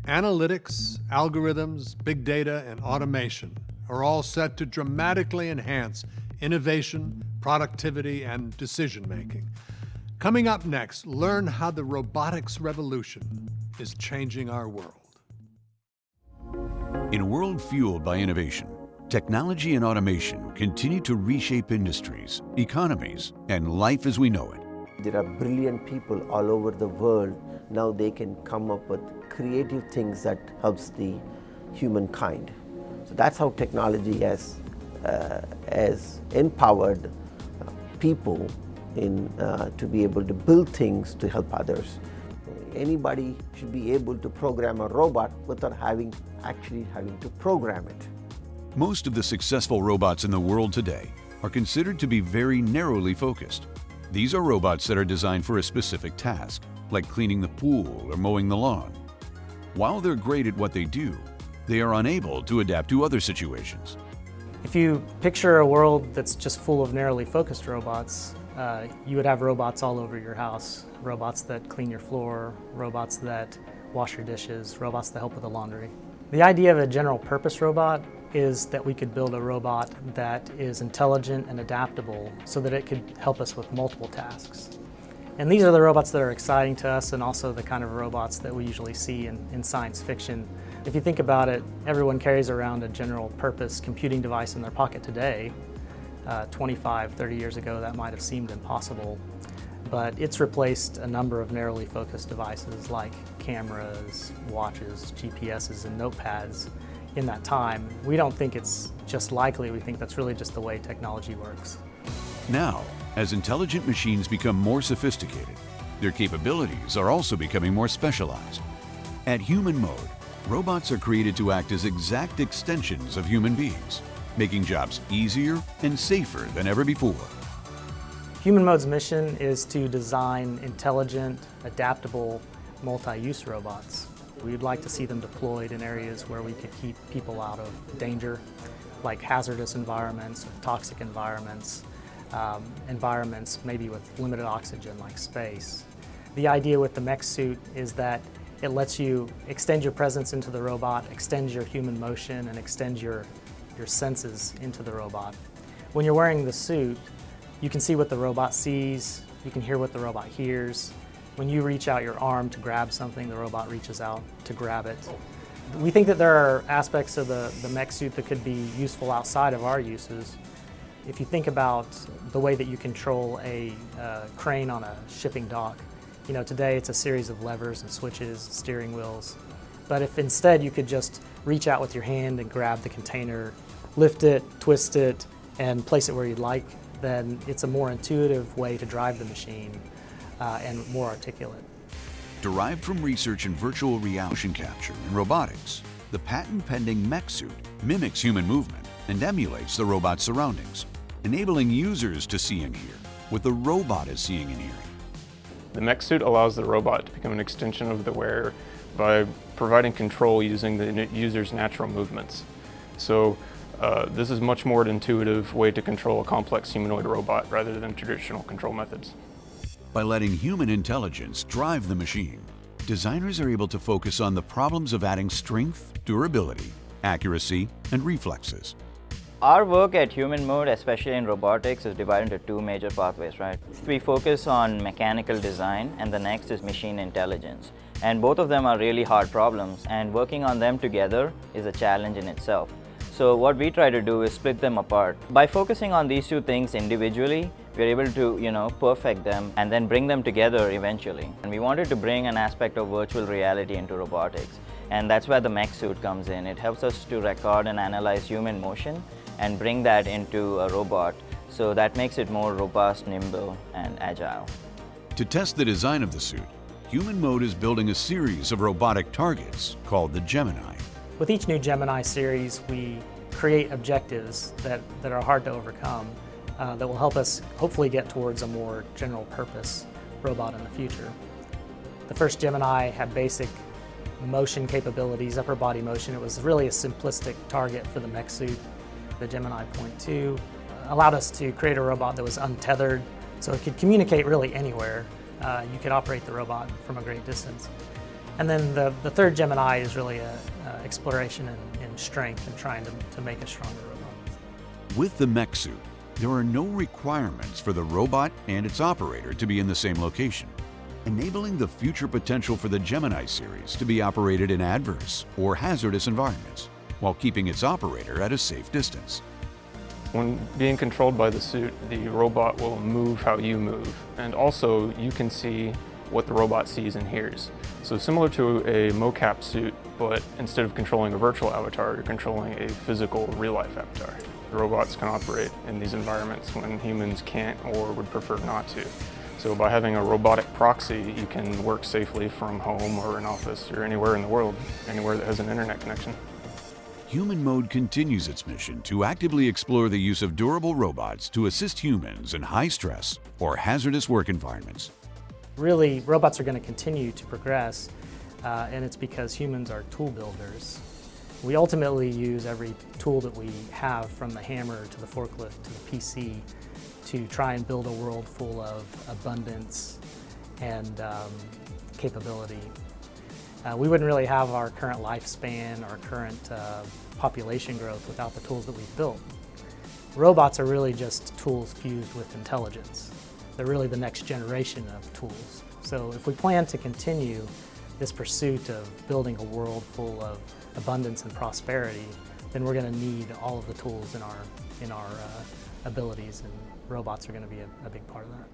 Analytics, algorithms, big data, and automation are all set to dramatically enhance innovation, productivity, and decision-making. Coming up next, learn how the robotics revolution is changing our world. In a world fueled by innovation, technology and automation continue to reshape industries, economies, and life as we know it. There are brilliant people all over the world. Now they can come up with creative things that helps the humankind. So that's how technology has empowered people to be able to build things to help others. Anybody should be able to program a robot without actually having to program it. Most of the successful robots in the world today are considered to be very narrowly focused. These are robots that are designed for a specific task, like cleaning the pool or mowing the lawn. While they're great at what they do, they are unable to adapt to other situations. If you picture a world that's just full of narrowly focused robots, you would have robots all over your house. Robots that clean your floor, robots that wash your dishes, robots that help with the laundry. The idea of a general purpose robot is that we could build a robot that is intelligent and adaptable so that it could help us with multiple tasks. And these are the robots that are exciting to us and also the kind of robots that we usually see in science fiction. If you think about it, everyone carries around a general purpose computing device in their pocket today. 25, 30 years ago, that might have seemed impossible, but it's replaced a number of narrowly focused devices like cameras, watches, GPSs, and notepads in that time. We don't think it's just likely, we think that's really just the way technology works. Now, as intelligent machines become more sophisticated, their capabilities are also becoming more specialized. At human mode, robots are created to act as exact extensions of human beings, making jobs easier and safer than ever before. Human Mode's mission is to design intelligent, adaptable, multi-use robots. We'd like to see them deployed in areas where we could keep people out of danger, like hazardous environments, toxic environments, environments maybe with limited oxygen like space. The idea with the Mech Suit is that it lets you extend your presence into the robot, extend your human motion, and extend your senses into the robot. When you're wearing the suit, you can see what the robot sees, you can hear what the robot hears. When you reach out your arm to grab something, the robot reaches out to grab it. We think that there are aspects of the Mech Suit that could be useful outside of our uses. If you think about the way that you control a crane on a shipping dock, today it's a series of levers and switches, steering wheels. But if instead you could just reach out with your hand and grab the container, lift it, twist it, and place it where you'd like, then it's a more intuitive way to drive the machine and more articulate. Derived from research in virtual reality motion capture and robotics, the patent-pending Mech Suit mimics human movement and emulates the robot's surroundings, enabling users to see and hear what the robot is seeing and hearing. The Mech Suit allows the robot to become an extension of the wearer by providing control using the user's natural movements. So this is much more an intuitive way to control a complex humanoid robot rather than traditional control methods. By letting human intelligence drive the machine, designers are able to focus on the problems of adding strength, durability, accuracy, and reflexes. Our work at Human Mode, especially in robotics, is divided into two major pathways, right? We focus on mechanical design, and the next is machine intelligence. And both of them are really hard problems, and working on them together is a challenge in itself. So what we try to do is split them apart. By focusing on these two things individually, we're able to, perfect them and then bring them together eventually. And we wanted to bring an aspect of virtual reality into robotics. And that's where the Mech Suit comes in. It helps us to record and analyze human motion and bring that into a robot. So that makes it more robust, nimble, and agile. To test the design of the suit, Human Mode is building a series of robotic targets called the Gemini. With each new Gemini series, we create objectives that are hard to overcome that will help us hopefully get towards a more general purpose robot in the future. The first Gemini had basic motion capabilities, upper body motion. It was really a simplistic target for the Mech Suit. The Gemini Point 2 allowed us to create a robot that was untethered, so it could communicate really anywhere. You could operate the robot from a great distance. And then the third Gemini is really a exploration in strength and trying to make a stronger robot. With the Mech Suit, there are no requirements for the robot and its operator to be in the same location, enabling the future potential for the Gemini series to be operated in adverse or hazardous environments, while keeping its operator at a safe distance. When being controlled by the suit, the robot will move how you move, and also you can see what the robot sees and hears. So similar to a mocap suit, but instead of controlling a virtual avatar, you're controlling a physical real-life avatar. The robots can operate in these environments when humans can't or would prefer not to. So by having a robotic proxy, you can work safely from home or an office or anywhere in the world, anywhere that has an internet connection. Human Mode continues its mission to actively explore the use of durable robots to assist humans in high-stress or hazardous work environments. Really, robots are going to continue to progress, and it's because humans are tool builders. We ultimately use every tool that we have, from the hammer to the forklift to the PC, to try and build a world full of abundance and capability. We wouldn't really have our current lifespan, our current population growth without the tools that we've built. Robots are really just tools fused with intelligence. They're really the next generation of tools. So if we plan to continue this pursuit of building a world full of abundance and prosperity, then we're going to need all of the tools in our abilities, and robots are going to be a big part of that.